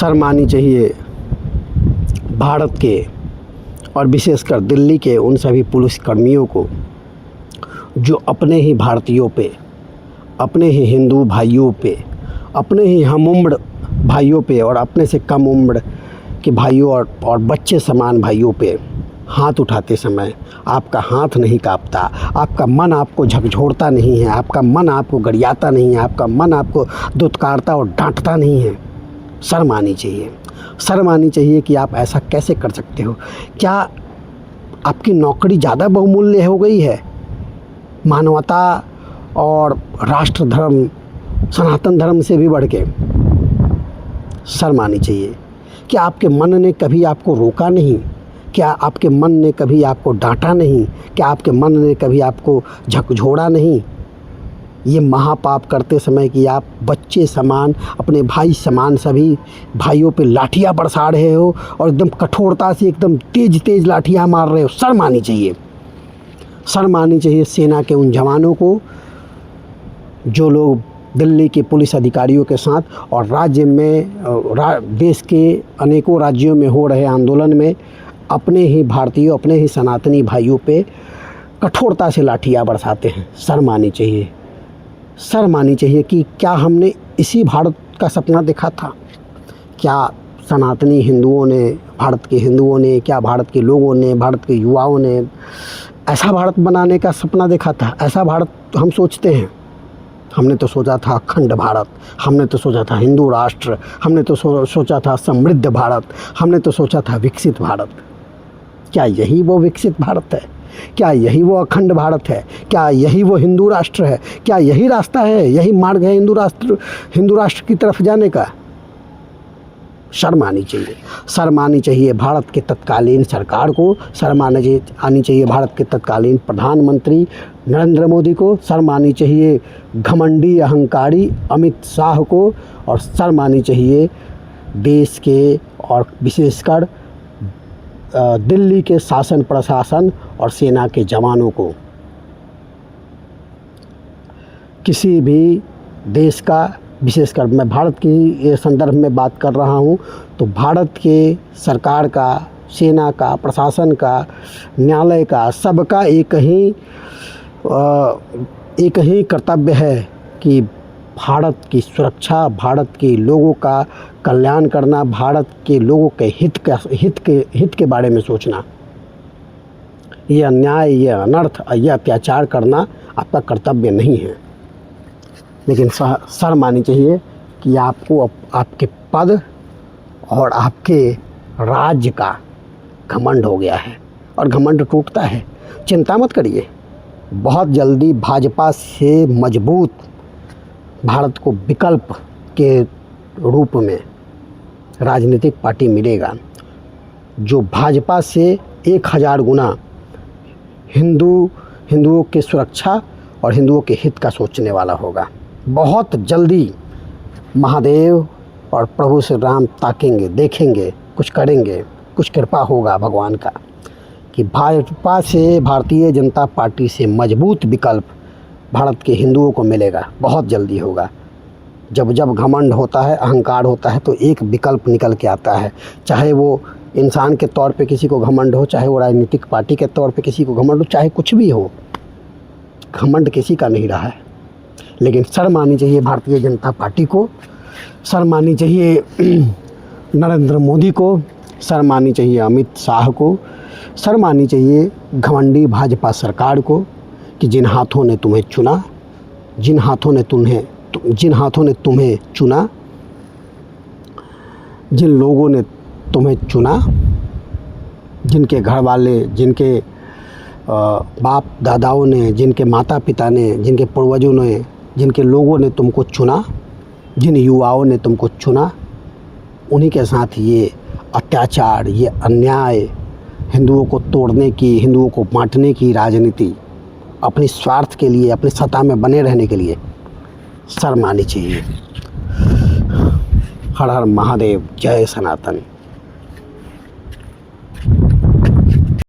शर्म आनी चाहिए भारत के और विशेषकर दिल्ली के उन सभी पुलिसकर्मियों को जो अपने ही भारतीयों पे, अपने ही हिंदू भाइयों पे, अपने ही हम उम्र भाइयों पे और अपने से कम उम्र के भाइयों और बच्चे समान भाइयों पे हाथ उठाते समय आपका हाथ नहीं काँपता, आपका मन आपको झकझोरता नहीं है, आपका मन आपको गरियाता नहीं है, आपका मन आपको दुत्कारता और डांटता नहीं है। शर्म आनी चाहिए। शर्म आनी चाहिए कि आप ऐसा कैसे कर सकते हो। क्या आपकी नौकरी ज़्यादा बहुमूल्य हो गई है मानवता और राष्ट्र धर्म, सनातन धर्म से भी बढ़ के? शर्म आनी चाहिए। क्या आपके मन ने कभी आपको रोका नहीं? क्या आपके मन ने कभी आपको डांटा नहीं? क्या आपके मन ने कभी आपको झकझोरा नहीं? ये महापाप करते समय कि आप बच्चे समान, अपने भाई समान सभी भाइयों पे लाठियाँ बरसा रहे हो और एकदम कठोरता से एकदम तेज़ तेज़ लाठियाँ मार रहे हो। शर्म आनी चाहिए। शर्म आनी चाहिए सेना के उन जवानों को जो लोग दिल्ली के पुलिस अधिकारियों के साथ और राज्य में देश के अनेकों राज्यों में हो रहे आंदोलन में अपने ही भारतीयों, अपने ही सनातनी भाइयों पे कठोरता से लाठियाँ बरसाते हैं। शर्म आनी चाहिए। शर्म आनी चाहिए कि क्या हमने इसी भारत का सपना देखा था? क्या सनातनी हिंदुओं ने, भारत के हिंदुओं ने, क्या भारत के लोगों ने, भारत के युवाओं ने ऐसा भारत बनाने का सपना देखा था? ऐसा भारत हम सोचते हैं? हमने तो सोचा था अखंड भारत, हमने तो सोचा था हिंदू राष्ट्र, हमने तो सोचा था समृद्ध भारत, हमने तो सोचा था विकसित भारत। क्या यही वो विकसित भारत है? क्या यही वो अखंड भारत है? क्या यही वो हिंदू राष्ट्र है? क्या यही रास्ता है, यही मार्ग है हिंदू राष्ट्र की तरफ जाने का? शर्म आनी चाहिए। शर्म आनी चाहिए भारत के तत्कालीन सरकार को, शर्म आनी चाहिए भारत के तत्कालीन प्रधानमंत्री नरेंद्र मोदी को, शर्म आनी चाहिए घमंडी अहंकारी अमित शाह को, और शर्म आनी चाहिए देश के और विशेषकर दिल्ली के शासन प्रशासन और सेना के जवानों को। किसी भी देश का, विशेषकर मैं भारत के संदर्भ में बात कर रहा हूँ, तो भारत के सरकार का, सेना का, प्रशासन का, न्यायालय का, सबका एक ही कर्तव्य है कि भारत की सुरक्षा, भारत के लोगों का कल्याण करना, भारत के लोगों के हित के बारे में सोचना। ये अन्याय, ये अनर्थ, ये अत्याचार करना आपका कर्तव्य नहीं है। लेकिन शर्म आनी चाहिए कि आपको आपके पद और आपके राज्य का घमंड हो गया है, और घमंड टूटता है। चिंता मत करिए, बहुत जल्दी भाजपा से मजबूत भारत को विकल्प के रूप में राजनीतिक पार्टी मिलेगा, जो भाजपा से 1000 गुना हिंदुओं की सुरक्षा और हिंदुओं के हित का सोचने वाला होगा। बहुत जल्दी महादेव और प्रभु श्री राम ताकेंगे, देखेंगे, कुछ करेंगे, कुछ कृपा होगा भगवान का कि भाजपा से, भारतीय जनता पार्टी से मजबूत विकल्प भारत के हिंदुओं को मिलेगा। बहुत जल्दी होगा। जब घमंड होता है, अहंकार होता है, तो एक विकल्प निकल के आता है। चाहे वो इंसान के तौर पे किसी को घमंड हो, चाहे वो राजनीतिक पार्टी के तौर पे किसी को घमंड हो, चाहे कुछ भी हो, घमंड किसी का नहीं रहा है। लेकिन शर्म आनी चाहिए भारतीय जनता पार्टी को, शर्म आनी चाहिए नरेंद्र मोदी को, शर्म आनी चाहिए अमित शाह को, शर्म आनी चाहिए घमंडी भाजपा सरकार को कि जिन हाथों ने तुम्हें चुना, जिन हाथों ने तुम्हें चुना, जिन लोगों ने तुम्हें चुना, जिनके घर वाले, जिनके बाप दादाओं ने, जिनके माता पिता ने, जिनके पूर्वजों ने, जिनके लोगों ने तुमको चुना, जिन युवाओं ने तुमको चुना, उन्हीं के साथ ये अत्याचार, ये अन्याय, हिंदुओं को तोड़ने की, हिंदुओं को बांटने की राजनीति अपने स्वार्थ के लिए, अपनी सत्ता में बने रहने के लिए शर्म आनी चाहिए। हर हर महादेव, जय सनातन।